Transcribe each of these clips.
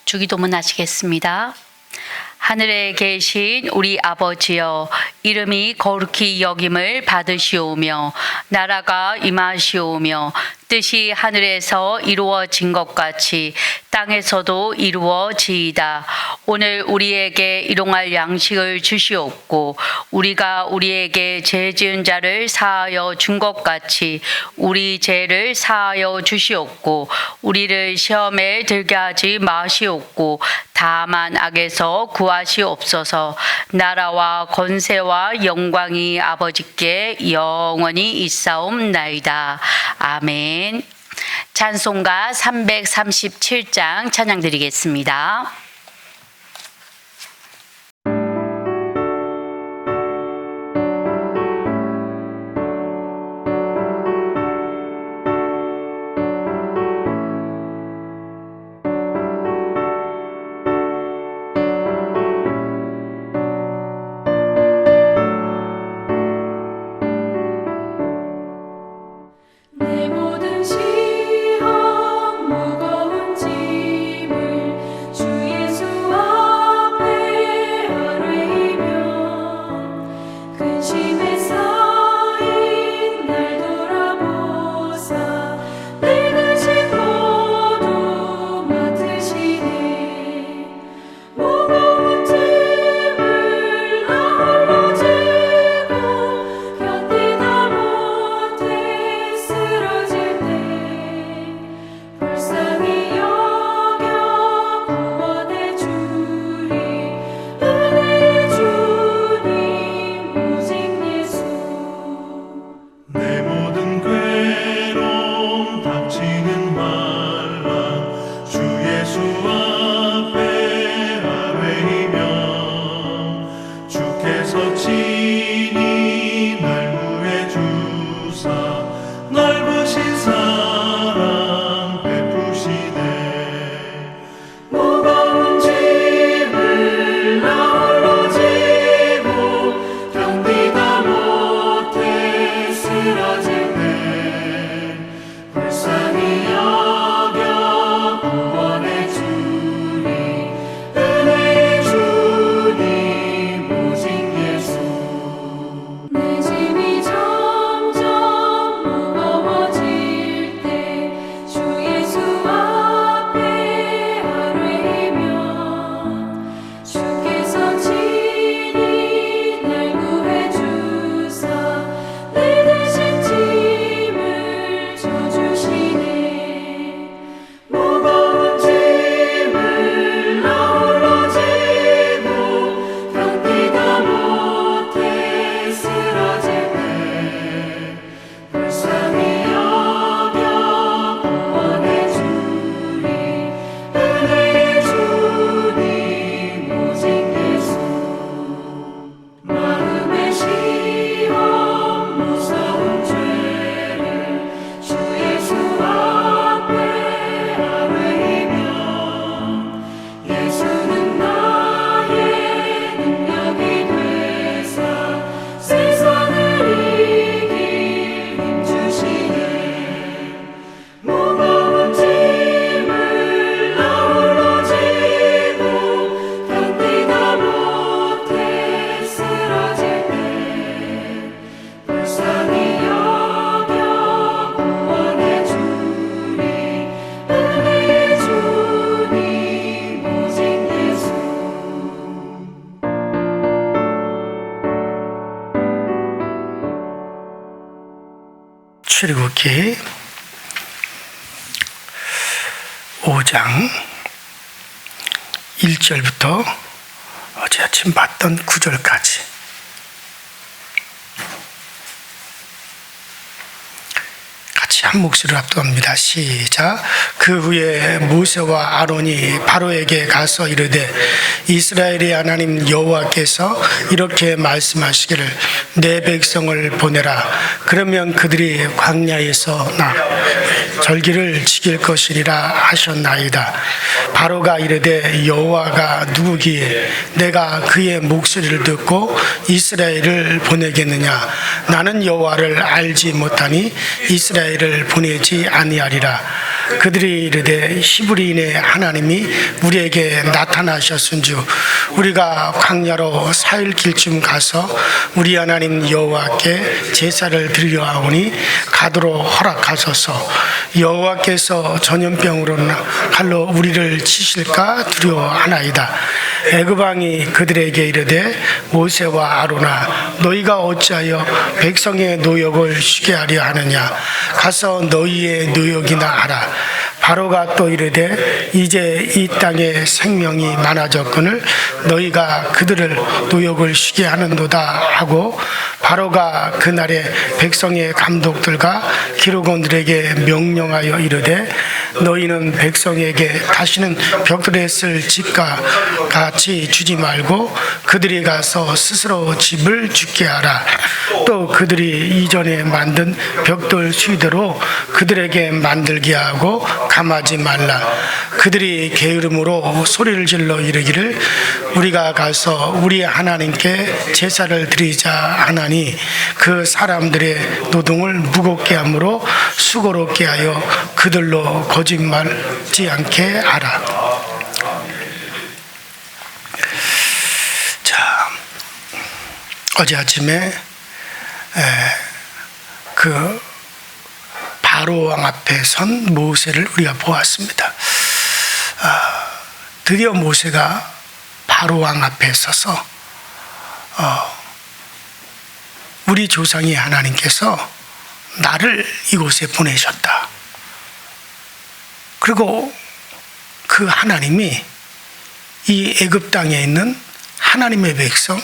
주기도문 하시겠습니다. 하늘에 계신 우리 아버지여, 이름이 거룩히 여김을 받으시오며 나라가 임하시오며 뜻이 하늘에서 이루어진 것 같이 땅에서도 이루어지이다. 오늘 우리에게 일용할 양식을 주시옵고 우리가 우리에게 죄 지은 자를 사하여 준 것 같이 우리 죄를 사하여 주시옵고 우리를 시험에 들게 하지 마시옵고 다만 악에서 구하시옵소서. 나라와 권세와 영광이 아버지께 영원히 있사옵나이다. 아멘. 찬송가 337장 찬양 드리겠습니다. 내 모든 시험 무거운 짐을 주 예수 앞에 아뢰이며 근심에 쌓인 날 돌아보사 내 근심 모두 맡으시네. 무거운 짐을 나 홀로 지고 견디다 못해 쓰러질 때 불쌍히 여겨 구원해 주리. 은혜의 주님 오직 예수. 내 모든 괴로움 닥치는 환란 주 예수 앞에 아뢰이며 주께서 친히 날 구해 주사 넓으신 사랑 베푸시네. 무거운 짐을 나 홀로 지고 견디다 못해 쓰러질 때 불쌍히 여겨 구원해 주리. 은혜의 주님 오직 예수. 내 짐이 점점 무거워질 때 주 예수 앞에 아뢰이며 주께서 친히 날 구해 주사 내 대신 짐을 져주시네. 무거운 짐을 나 홀로 지고 견디다 못해 쓰러질 때 불쌍히 여겨 구원해 주리. 은혜의 주님 오직 예수. 마음의 시험 무서운 죄를 주 예수 앞에 아뢰이며 예수는 나의 능력이 되사 세상을 이길 힘 주시네. 무거운 짐을 나 홀로 지고 견디다 못해 쓰러질 때 불쌍히 여겨 구원해 주리. 은혜의 주님 오직 예수. 출애굽기 5장 1절부터 어제 아침 봤던 9절까지 같이 한 목소리로 합독합니다. 시작. 그 후에 모세와 아론이 바로에게 가서 이르되 이스라엘의 하나님 여호와께서 이렇게 말씀하시기를 내 백성을 보내라. 그러면 그들이 광야에서 나 절기를 지킬 것이리라 하셨나이다. 바로가 이르되 여호와가 누구기에 내가 그의 목소리를 듣고 이스라엘을 보내겠느냐. 나는 여호와를 알지 못하니 이스라엘을 보내지 아니하리라. 그들이 이르되 히브리인의 하나님이 우리에게 나타나셨은즉 우리가 광야로 4일 길쯤 가서 우리 하나님 여호와께 제사를 드리려 하오니 가도록 허락하소서. 여호와께서 전염병으로 칼로 우리를 치실까 두려워하나이다. 애굽 왕이 그들에게 이르되 모세와 아론아 너희가 어찌하여 백성의 노역을 쉬게 하려 하느냐. 가서 너희의 노역이나 하라. 바로가 또 이르되 이제 이 땅에 생명이 많아졌거늘 너희가 그들을 노역을 쉬게 하는도다 하고, 바로가 그날에 백성의 감독들과 기록원들에게 명령하여 이르되 너희는 백성에게 다시는 벽돌에 쓸 집과 같이 주지 말고 그들이 가서 스스로 집을 짓게 하라. 또 그들이 이전에 만든 벽돌 수위대로 그들에게 만들게 하고 감하지 말라. 그들이 게으름으로 소리를 질러 이르기를 우리가 가서 우리 하나님께 제사를 드리자 하나니 그 사람들의 노동을 무겁게 함으로 수고롭게 하여 그들로 거짓말지 않게 하라. 자, 어제 아침에 그 바로 왕 앞에 선 모세를 우리가 보았습니다. 드디어 모세가 바로 왕 앞에 서서 우리 조상의 하나님께서 나를 이곳에 보내셨다. 그리고 그 하나님이 이 애굽 땅에 있는 하나님의 백성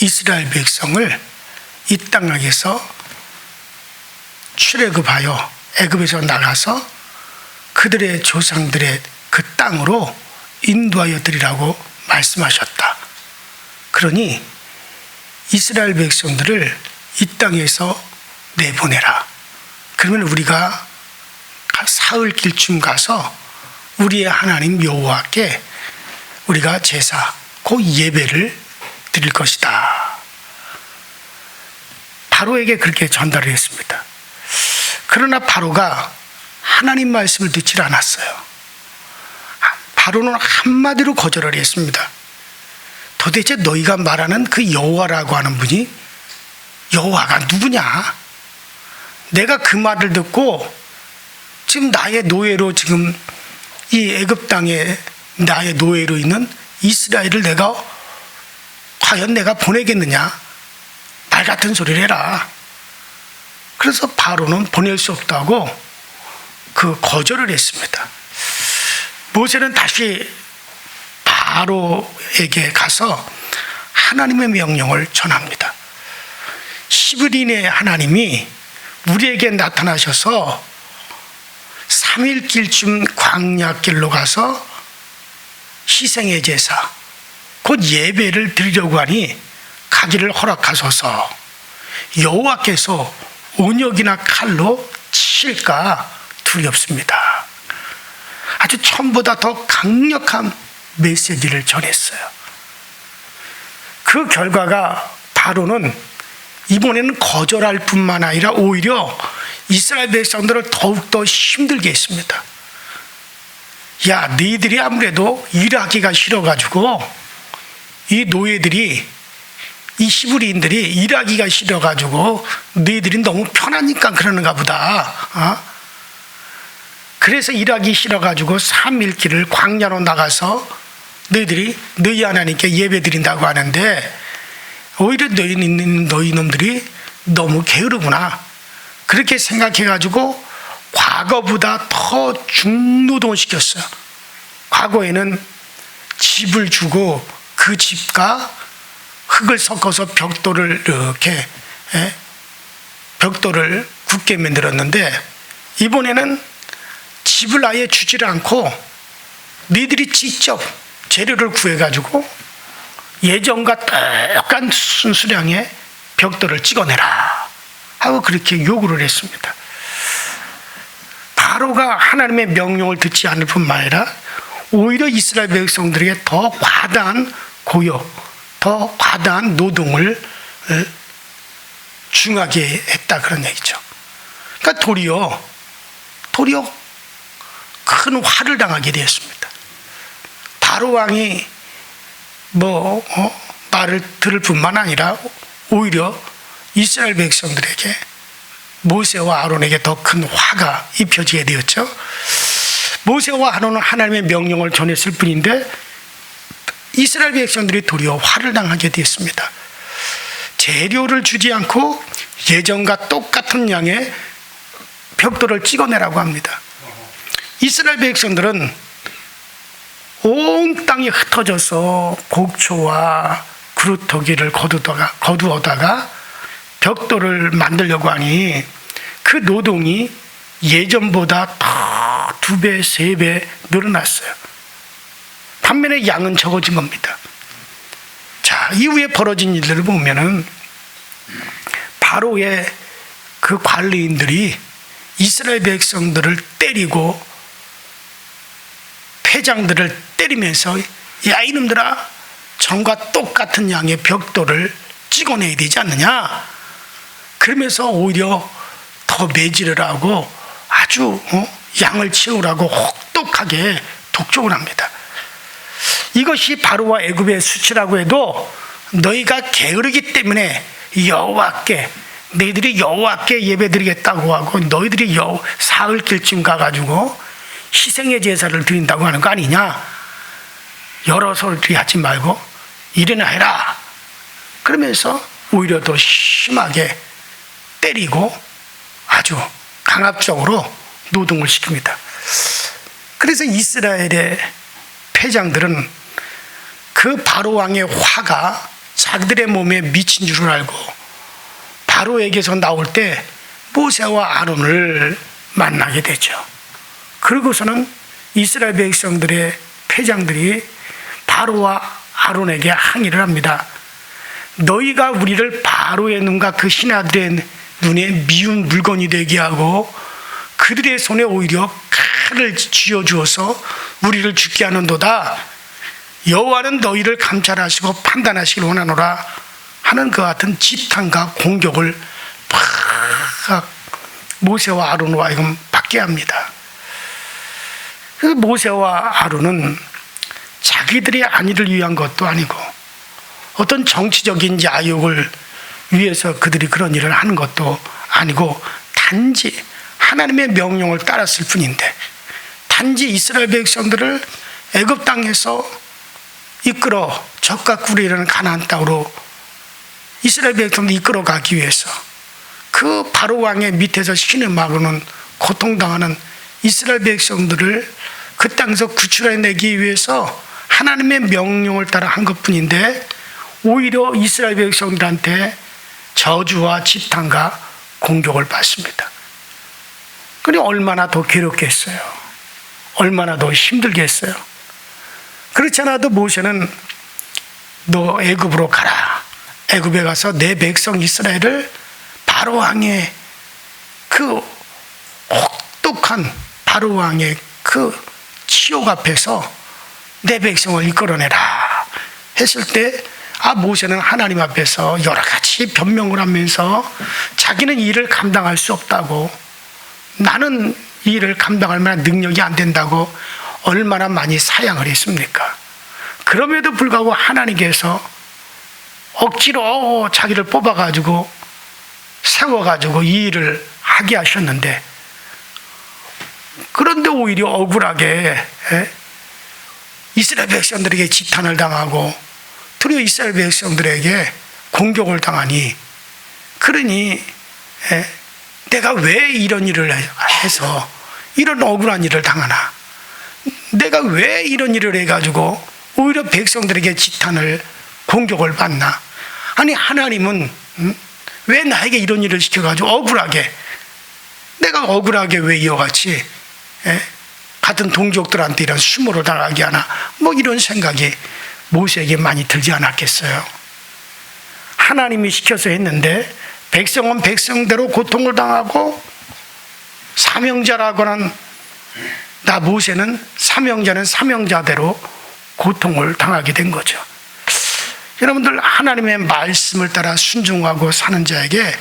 이스라엘 백성을 이 땅에서 출애굽하여 애굽에서 나가서 그들의 조상들의 그 땅으로 인도하여 드리라고 말씀하셨다. 그러니 이스라엘 백성들을 이 땅에서 내보내라. 그러면 우리가 사흘 길쯤 가서 우리의 하나님 여호와께 우리가 제사, 그 예배를 드릴 것이다. 바로에게 그렇게 전달을 했습니다. 그러나 바로가 하나님 말씀을 듣질 않았어요. 바로는 한마디로 거절을 했습니다. 도대체 너희가 말하는 그 여호와라고 하는 분이 여호와가 누구냐? 내가 그 말을 듣고 지금 나의 노예로 지금 이 애굽 땅에 나의 노예로 있는 이스라엘을 내가 과연 내가 보내겠느냐? 말 같은 소리를 해라. 그래서 바로는 보낼 수 없다고 그 거절을 했습니다. 모세는 다시 바로에게 가서 하나님의 명령을 전합니다. 히브리인의 하나님이 우리에게 나타나셔서 3일 길쯤 광야길로 가서 희생의 제사, 곧 예배를 드리려고 하니 가기를 허락하소서. 여호와께서 온역이나 칼로 치실까 두렵습니다. 아주 처음보다 더 강력한 메시지를 전했어요. 그 결과가 바로는 이번에는 거절할 뿐만 아니라 오히려 이스라엘 백성들을 더욱더 힘들게 했습니다. 야, 너희들이 아무래도 일하기가 싫어가지고 이 노예들이 이 히브리인들이 일하기가 싫어가지고 너희들이 너무 편하니까 그러는가 보다. 그래서 일하기 싫어가지고 3일 길을 광야로 나가서 너희들이 너희 하나님께 예배 드린다고 하는데 오히려 너희 놈들이 너무 게으르구나. 그렇게 생각해가지고 과거보다 더 중노동을 시켰어요. 과거에는 집을 주고 그 집과 흙을 섞어서 벽돌을 이렇게 벽돌을 굳게 만들었는데 이번에는 집을 아예 주지를 않고 너희들이 직접 재료를 구해가지고 예전과 똑같은 순수량의 벽돌을 찍어내라 하고 그렇게 요구를 했습니다. 바로가 하나님의 명령을 듣지 않을 뿐만 아니라 오히려 이스라엘 백성들에게 더 과다한 고요, 더 과다한 노동을 중하게 했다 그런 얘기죠. 그러니까 도리어 큰 화를 당하게 되었습니다. 바로 왕이 말을 들을 뿐만 아니라 오히려 이스라엘 백성들에게 모세와 아론에게 더 큰 화가 입혀지게 되었죠. 모세와 아론은 하나님의 명령을 전했을 뿐인데 이스라엘 백성들이 도리어 화를 당하게 되었습니다. 재료를 주지 않고 예전과 똑같은 양의 벽돌을 찍어내라고 합니다. 이스라엘 백성들은 온 땅이 흩어져서 곡초와 그루터기를 거두어다가 벽돌을 만들려고 하니 그 노동이 예전보다 더 2배, 3배 늘어났어요. 반면에 양은 적어진 겁니다. 자, 이후에 벌어진 일들을 보면은 바로의 그 관리인들이 이스라엘 백성들을 때리고 패장들을 때리면서 야 이놈들아 전과 똑같은 양의 벽돌을 찍어내야 되지 않느냐, 그러면서 오히려 더 매질을 하고 아주 양을 치우라고 혹독하게 독촉을 합니다. 이것이 바로와 애굽의 수치라고 해도 너희가 게으르기 때문에 여호와께 너희들이 여호와께 예배드리겠다고 하고 너희들이 사흘길쯤 가가지고 희생의 제사를 드린다고 하는 거 아니냐, 여러 소리 하지 말고 일이나 해라, 그러면서 오히려 더 심하게 때리고 아주 강압적으로 노동을 시킵니다. 그래서 이스라엘의 패장들은 그 바로 왕의 화가 자기들의 몸에 미친 줄을 알고 바로에게서 나올 때 모세와 아론을 만나게 되죠. 그러고서는 이스라엘 백성들의 패장들이 바로와 아론에게 항의를 합니다. 너희가 우리를 바로의 눈과 그 신하들의 눈에 미운 물건이 되게 하고 그들의 손에 오히려 칼을 쥐어주어서 우리를 죽게 하는도다. 여호와는 너희를 감찰하시고 판단하시길 원하노라 하는 그 같은 지탄과 공격을 막 모세와 아론과 하여금 받게 합니다. 그래서 모세와 아론은 자기들의 안위를 위한 것도 아니고 어떤 정치적인 야욕을 위해서 그들이 그런 일을 하는 것도 아니고 단지 하나님의 명령을 따랐을 뿐인데, 단지 이스라엘 백성들을 애굽 땅에서 이끌어 적과 꿀이라는 가나안 땅으로 이스라엘 백성들 이끌어 가기 위해서 그 바로 왕의 밑에서 신음하고는 고통당하는 이스라엘 백성들을 그 땅에서 구출해내기 위해서 하나님의 명령을 따라 한 것뿐인데 오히려 이스라엘 백성들한테 저주와 지탄과 공격을 받습니다. 그리 얼마나 더 괴롭겠어요. 얼마나 더 힘들겠어요. 그렇지 않아도 모세는 너 애굽으로 가라. 애굽에 가서 내 백성 이스라엘을 바로 왕의 그 혹독한 바로 왕의 그 치욕 앞에서 내 백성을 이끌어내라 했을 때 모세는 하나님 앞에서 여러 가지 변명을 하면서 자기는 이 일을 감당할 수 없다고, 나는 이 일을 감당할 만한 능력이 안 된다고 얼마나 많이 사양을 했습니까? 그럼에도 불구하고 하나님께서 억지로 자기를 뽑아가지고 세워가지고 이 일을 하게 하셨는데, 그런데 오히려 억울하게 이스라엘 백성들에게 지탄을 당하고 도리어 이스라엘 백성들에게 공격을 당하니, 그러니 내가 왜 이런 일을 해서 이런 억울한 일을 당하나, 내가 왜 이런 일을 해가지고 오히려 백성들에게 지탄을 공격을 받나, 아니 하나님은 왜 나에게 이런 일을 시켜가지고 억울하게, 내가 억울하게 왜 이어같이 같은 동족들한테 이런 수모를 당하게 하나, 이런 생각이 모세에게 많이 들지 않았겠어요. 하나님이 시켜서 했는데 백성은 백성대로 고통을 당하고 사명자라고는 나 모세는 사명자는 사명자대로 고통을 당하게 된 거죠. 여러분들 하나님의 말씀을 따라 순종하고 사는 자에게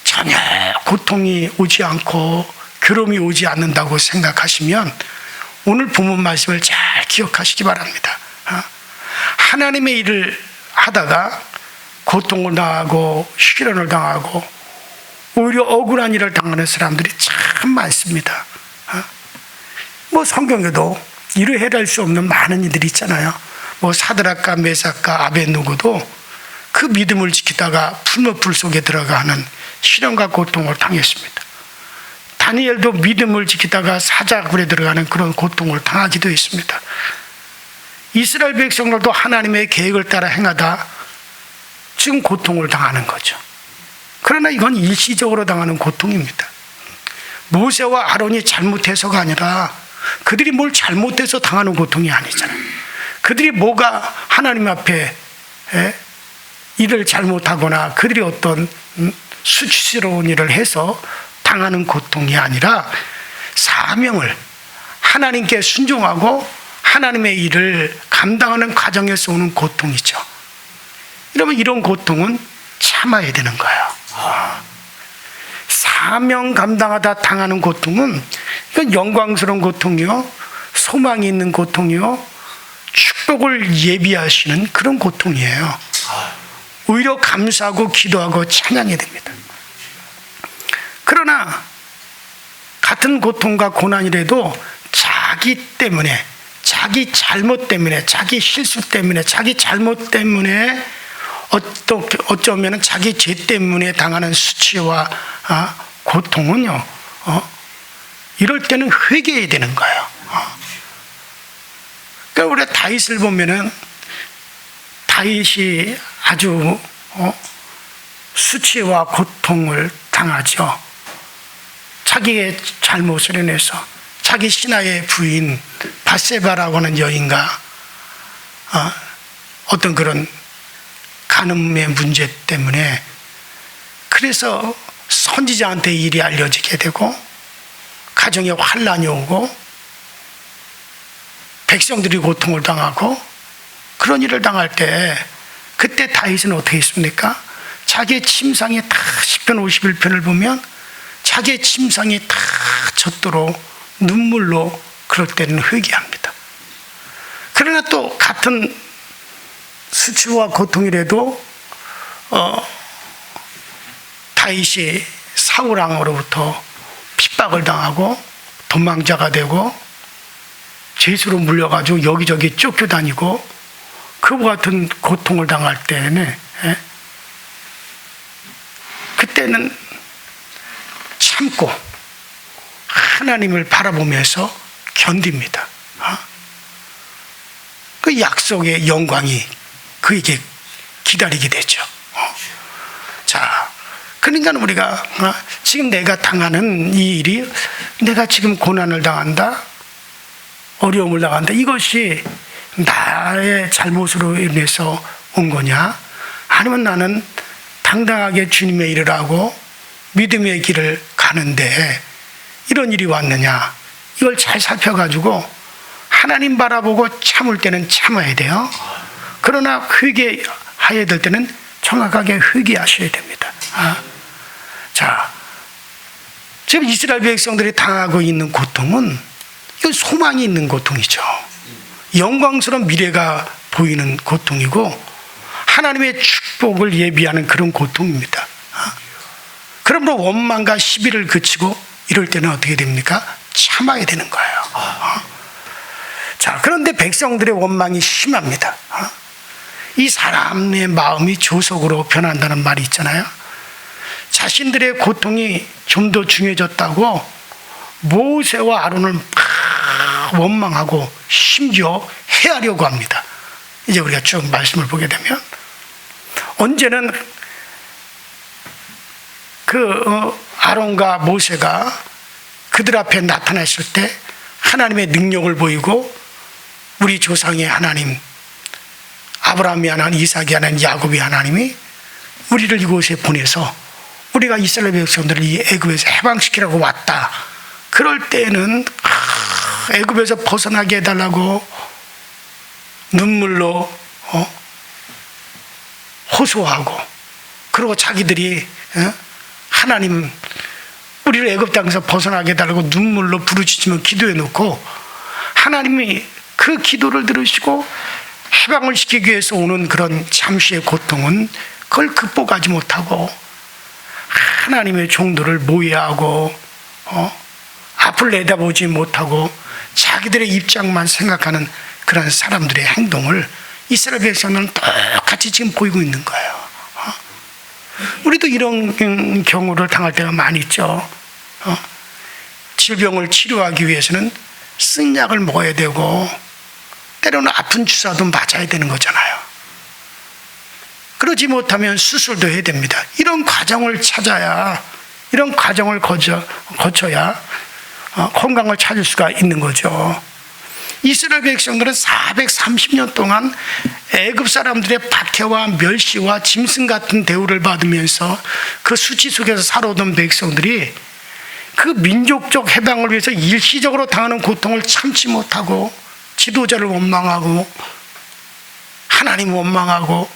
전혀 고통이 오지 않고 괴로움이 오지 않는다고 생각하시면 오늘 본문 말씀을 잘 기억하시기 바랍니다. 하나님의 일을 하다가 고통을 당하고 시련을 당하고 오히려 억울한 일을 당하는 사람들이 참 많습니다. 뭐 성경에도 이를 해낼 수 없는 많은 이들이 있잖아요. 뭐 사드락과 메삭과 아벳느고도 그 믿음을 지키다가 풀무불 속에 들어가는 시련과 고통을 당했습니다. 다니엘도 믿음을 지키다가 사자굴에 들어가는 그런 고통을 당하기도 했습니다. 이스라엘 백성들도 하나님의 계획을 따라 행하다 지금 고통을 당하는 거죠. 그러나 이건 일시적으로 당하는 고통입니다. 모세와 아론이 잘못해서가 아니라 그들이 뭘 잘못해서 당하는 고통이 아니잖아요. 그들이 뭐가 하나님 앞에 일을 잘못하거나 그들이 어떤 수치스러운 일을 해서 당하는 고통이 아니라 사명을 하나님께 순종하고 하나님의 일을 감당하는 과정에서 오는 고통이죠. 이러면 이런 고통은 참아야 되는 거예요. 사명 감당하다 당하는 고통은 이건 영광스러운 고통이요, 소망이 있는 고통이요, 축복을 예비하시는 그런 고통이에요. 오히려 감사하고 기도하고 찬양해야 됩니다. 그러나 같은 고통과 고난이라도 자기 때문에, 자기 잘못 때문에, 자기 실수 때문에, 자기 잘못 때문에 어쩌면 자기 죄 때문에 당하는 수치와 고통은요, 이럴 때는 회개해야 되는 거예요. 그러니까 우리가 다윗을 보면은 다윗이 아주 수치와 고통을 당하죠. 자기의 잘못을 인해서 자기 신하의 부인 바세바라고 하는 여인과 어떤 그런 간음의 문제 때문에 그래서 선지자한테 일이 알려지게 되고 가정에 환란이 오고 백성들이 고통을 당하고 그런 일을 당할 때 그때 다윗은 어떻게 했습니까? 자기의 침상이 다 시편 51편을 보면 자기의 침상이 다 젖도록 눈물로 그럴 때는 회개합니다. 그러나 또 같은 수치와 고통이라도 다윗이 사울 왕으로부터 핍박을 당하고 도망자가 되고 죄수로 물려가지고 여기저기 쫓겨다니고 그와 같은 고통을 당할 때는 그때는 참고 하나님을 바라보면서 견딥니다. 그 약속의 영광이 그에게 기다리게 되죠. 자, 그러니까 우리가 지금 내가 당하는 이 일이 내가 지금 고난을 당한다, 어려움을 당한다, 이것이 나의 잘못으로 인해서 온 거냐, 아니면 나는 당당하게 주님의 일을 하고 믿음의 길을 가는데 이런 일이 왔느냐, 이걸 잘 살펴가지고 하나님 바라보고 참을 때는 참아야 돼요. 그러나 회개해야 될 때는 정확하게 회개하셔야 됩니다. 자, 지금 이스라엘 백성들이 당하고 있는 고통은 이건 소망이 있는 고통이죠. 영광스러운 미래가 보이는 고통이고 하나님의 축복을 예비하는 그런 고통입니다. 그러므로 원망과 시비를 그치고 이럴 때는 어떻게 됩니까? 참아야 되는 거예요. 자, 그런데 백성들의 원망이 심합니다. 이 사람의 마음이 조속으로 변한다는 말이 있잖아요. 자신들의 고통이 좀 더 중요해졌다고 모세와 아론을 막 원망하고 심지어 해하려고 합니다. 이제 우리가 쭉 말씀을 보게 되면 언제는 아론과 모세가 그들 앞에 나타났을 때 하나님의 능력을 보이고 우리 조상의 하나님, 아브라함이 하나님, 이삭이 하나님, 야곱이 하나님이 우리를 이곳에 보내서 우리가 이스라엘 백성들을 이 애굽에서 해방시키라고 왔다. 그럴 때는 애굽에서 벗어나게 해달라고 눈물로 호소하고, 그리고 자기들이 하나님 우리를 애굽 땅에서 벗어나게 해달라고 눈물로 부르짖으며 기도해 놓고 하나님이 그 기도를 들으시고 해방을 시키기 위해서 오는 그런 잠시의 고통은 그걸 극복하지 못하고 하나님의 종들을 모해하고 앞을 내다보지 못하고 자기들의 입장만 생각하는 그런 사람들의 행동을 이스라엘 백성은 똑같이 지금 보이고 있는 거예요. 우리도 이런 경우를 당할 때가 많이 있죠. 질병을 치료하기 위해서는 쓴 약을 먹어야 되고 때로는 아픈 주사도 맞아야 되는 거잖아요. 그러지 못하면 수술도 해야 됩니다. 이런 과정을 찾아야, 이런 과정을 거쳐야 건강을 찾을 수가 있는 거죠. 이스라엘 백성들은 430년 동안 애굽 사람들의 박해와 멸시와 짐승 같은 대우를 받으면서 그 수치 속에서 살아오던 백성들이 그 민족적 해방을 위해서 일시적으로 당하는 고통을 참지 못하고 지도자를 원망하고 하나님 원망하고,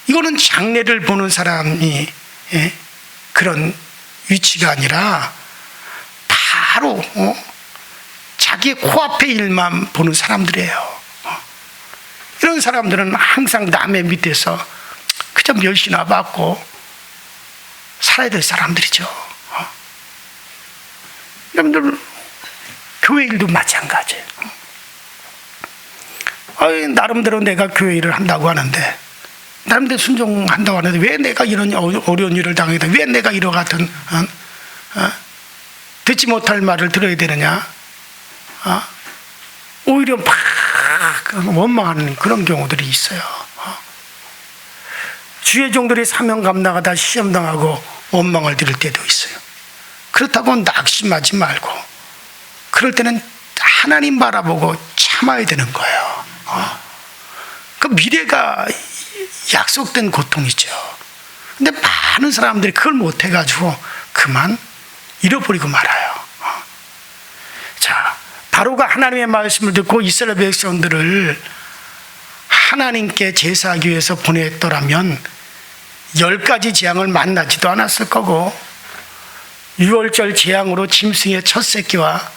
이거는 장래를 보는 사람이 그런 위치가 아니라 바로 자기의 코앞의 일만 보는 사람들이에요. 이런 사람들은 항상 남의 밑에서 그저 멸시나 받고 살아야 될 사람들이죠. 여러분들 교회 일도 마찬가지예요. 나름대로 내가 교회 일을 한다고 하는데, 나름대로 순종한다고 하는데 왜 내가 이런 어려운 일을 당하게 돼? 왜 내가 이와 같은 듣지 못할 말을 들어야 되느냐? 오히려 막 원망하는 그런 경우들이 있어요. 주의 종들이 사명 감당하다 시험당하고 원망을 들을 때도 있어요. 그렇다고 낙심하지 말고 그럴 때는 하나님 바라보고 참아야 되는 거예요. 그 미래가 약속된 고통이죠. 근데 많은 사람들이 그걸 못해가지고 그만 잃어버리고 말아요. 자, 바로가 하나님의 말씀을 듣고 이스라엘 백성들을 하나님께 제사하기 위해서 보냈더라면 10가지 재앙을 만나지도 않았을 거고, 6월절 재앙으로 짐승의 첫 새끼와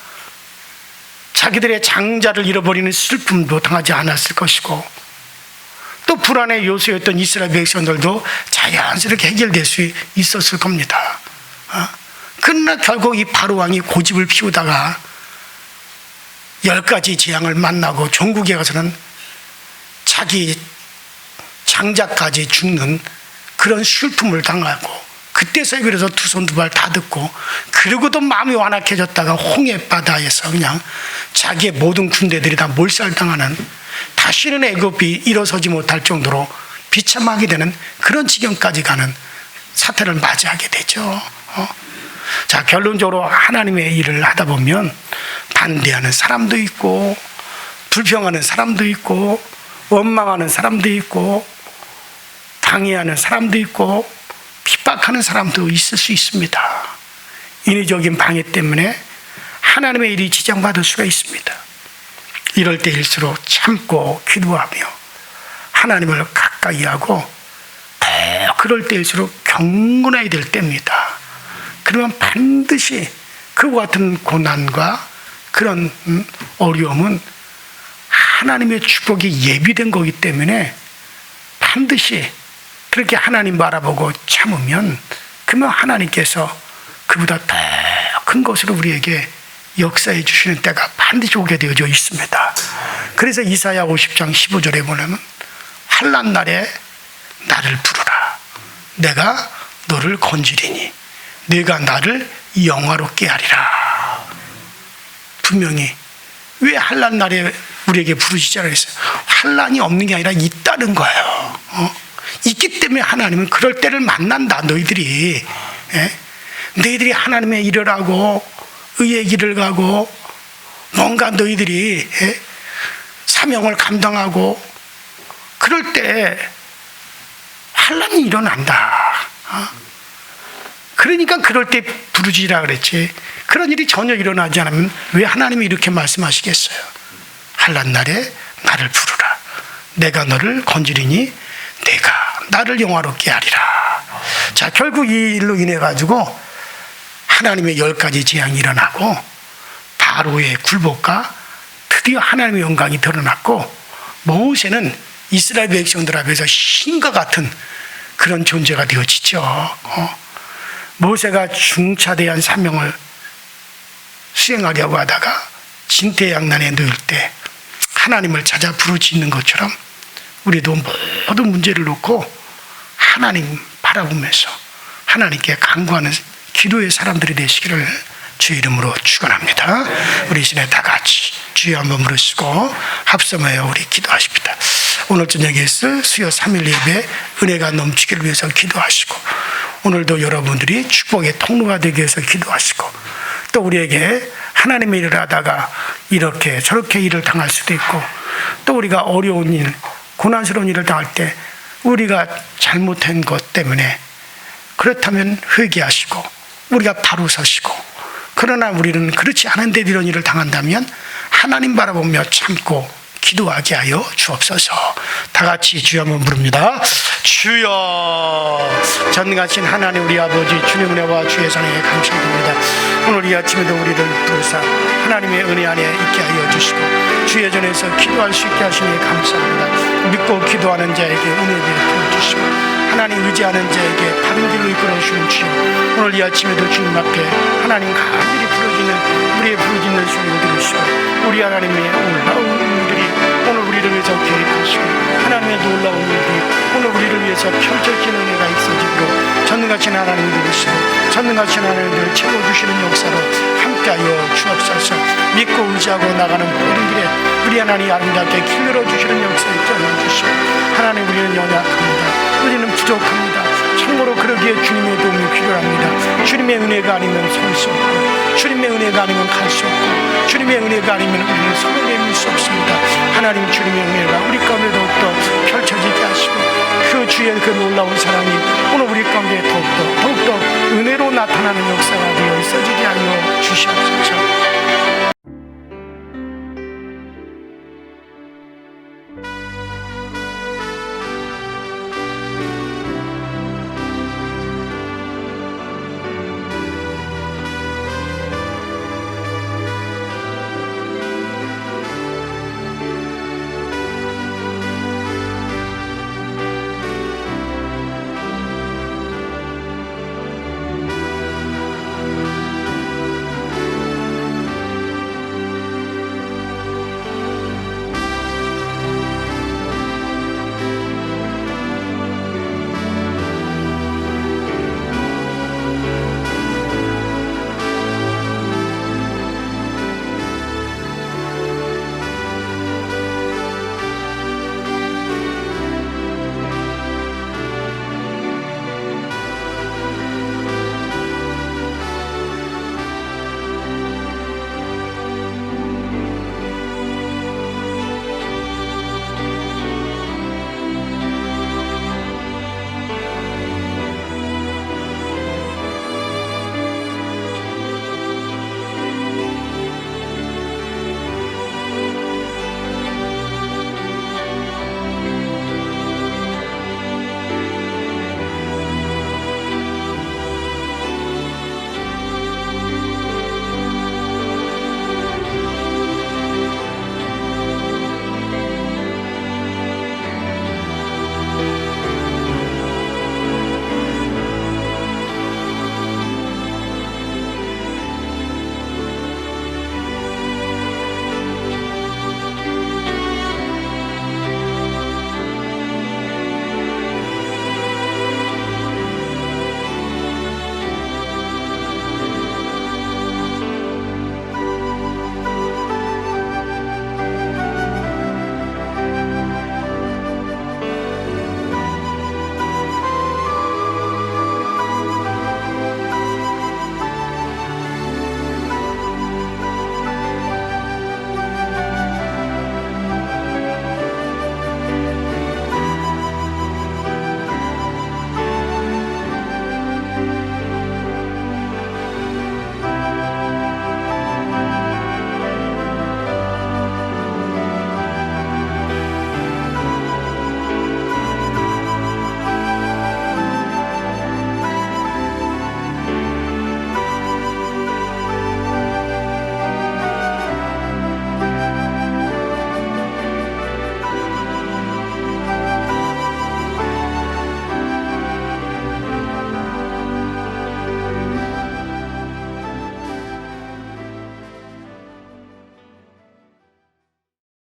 자기들의 장자를 잃어버리는 슬픔도 당하지 않았을 것이고, 또 불안의 요소였던 이스라엘 백성들도 자연스럽게 해결될 수 있었을 겁니다. 그러나 결국 이 바로 왕이 고집을 피우다가 10가지 재앙을 만나고 종국에 가서는 자기 장자까지 죽는 그런 슬픔을 당하고, 그때서야 그래서 두 손 두 발 다 듣고, 그러고도 마음이 완악해졌다가 홍해 바다에서 그냥 자기의 모든 군대들이 다 몰살당하는, 다시는 애굽이 일어서지 못할 정도로 비참하게 되는 그런 지경까지 가는 사태를 맞이하게 되죠. 자, 결론적으로 하나님의 일을 하다 보면 반대하는 사람도 있고, 불평하는 사람도 있고, 원망하는 사람도 있고, 방해하는 사람도 있고, 핍박하는 사람도 있을 수 있습니다. 인위적인 방해 때문에 하나님의 일이 지장받을 수가 있습니다. 이럴 때일수록 참고 기도하며 하나님을 가까이 하고, 그럴 때일수록 경건해야 될 때입니다. 그러면 반드시 그와 같은 고난과 그런 어려움은 하나님의 축복이 예비된 거기 때문에 반드시 그렇게 하나님 바라보고 참으면, 그러면 하나님께서 그보다 더 큰 것으로 우리에게 역사해 주시는 때가 반드시 오게 되어져 있습니다. 그래서 이사야 50장 15절에 보면 환난 날에 나를 부르라. 내가 너를 건지리니 내가 나를 영화롭게 하리라. 분명히 왜 환난 날에 우리에게 부르시자고 했어요? 환난이 없는 게 아니라 있다는 거예요. 있기 때문에 하나님은 그럴 때를 만난다. 너희들이 너희들이 하나님의 일을 하고 의의 길을 가고 뭔가 너희들이 사명을 감당하고 그럴 때 환난이 일어난다. 그러니까 그럴 때 부르지라 그랬지. 그런 일이 전혀 일어나지 않으면 왜 하나님이 이렇게 말씀하시겠어요? 환난 날에 나를 부르라. 내가 너를 건지리니 내가 나를 영화롭게 하리라. 자, 결국 이 일로 인해 가지고 하나님의 10가지 재앙이 일어나고 바로의 굴복과 드디어 하나님의 영광이 드러났고, 모세는 이스라엘 백성들 앞에서 신과 같은 그런 존재가 되어지죠. 모세가 중차대한 사명을 수행하려고 하다가 진퇴양난에 놓일 때 하나님을 찾아 부르짖는 것처럼 우리도 모든 문제를 놓고 하나님 바라보면서 하나님께 간구하는 기도의 사람들이 되시기를 주의 이름으로 축원합니다. 우리 이 시간에 다 같이 주여 한번 부르시고 합성하여 우리 기도하십니다. 오늘 저녁에 있을 수요 3일 예배 은혜가 넘치기를 위해서 기도하시고, 오늘도 여러분들이 축복의 통로가 되기 위해서 기도하시고, 또 우리에게 하나님의 일을 하다가 이렇게 저렇게 일을 당할 수도 있고, 또 우리가 어려운 일, 고난스러운 일을 당할 때 우리가 잘못한 것 때문에 그렇다면 회개하시고 우리가 바로 서시고, 그러나 우리는 그렇지 않은데 이런 일을 당한다면 하나님 바라보며 참고 기도하게 하여 주옵소서. 다 같이 주여 한번 부릅니다. 주여, 전능하신 하나님 우리 아버지, 주님 은혜와 주의 사랑에 감사드립니다. 오늘 이 아침에도 우리를 부르사 하나님의 은혜 안에 있게 하여 주시고 주의 전에서 기도할 수 있게 하시니 감사합니다. 믿고 기도하는 자에게 은혜 베풀어 주시고 하나님 의지하는 자에게 바른 길로 이끌어 주시는 주여, 오늘 이 아침에도 주님 앞에 하나님 간절히 부르짖는 우리의 부르짖는 소리를 들으시고 우리 하나님의 놀라운 일들이 오늘 우리를 위해서 계획하시고 하나님의 놀라운 일들이 오늘 우리를 위해서 펼쳐지는 은혜가 있어지도록 전능하신 하나님을 부르시고 전능하신 하나님을 채워주시는 역사로 함께하여 주옵소서. 믿고 의지하고 나가는 모든 길에 우리 하나님 아름답게 길 열어주시는 역사에 떠나주시고, 하나님 우리는 연약합니다. 우리는 부족합니다. 참으로 그러기에 주님의 도움이 필요합니다. 주님의 은혜가 아니면 설 수 없고 주님의 은혜가 아니면 갈 수 없고 주님의 은혜가 아니면 우리는 서로 내밀 수 없습니다. 하나님 주님의 은혜가 우리 가운데 더욱더 펼쳐지게 하시고 그 주의 그 놀라운 사랑이 오늘 우리 가운데 더욱더 은혜로 나타나는 역사가 되어 있어지게 하여 주시옵소서.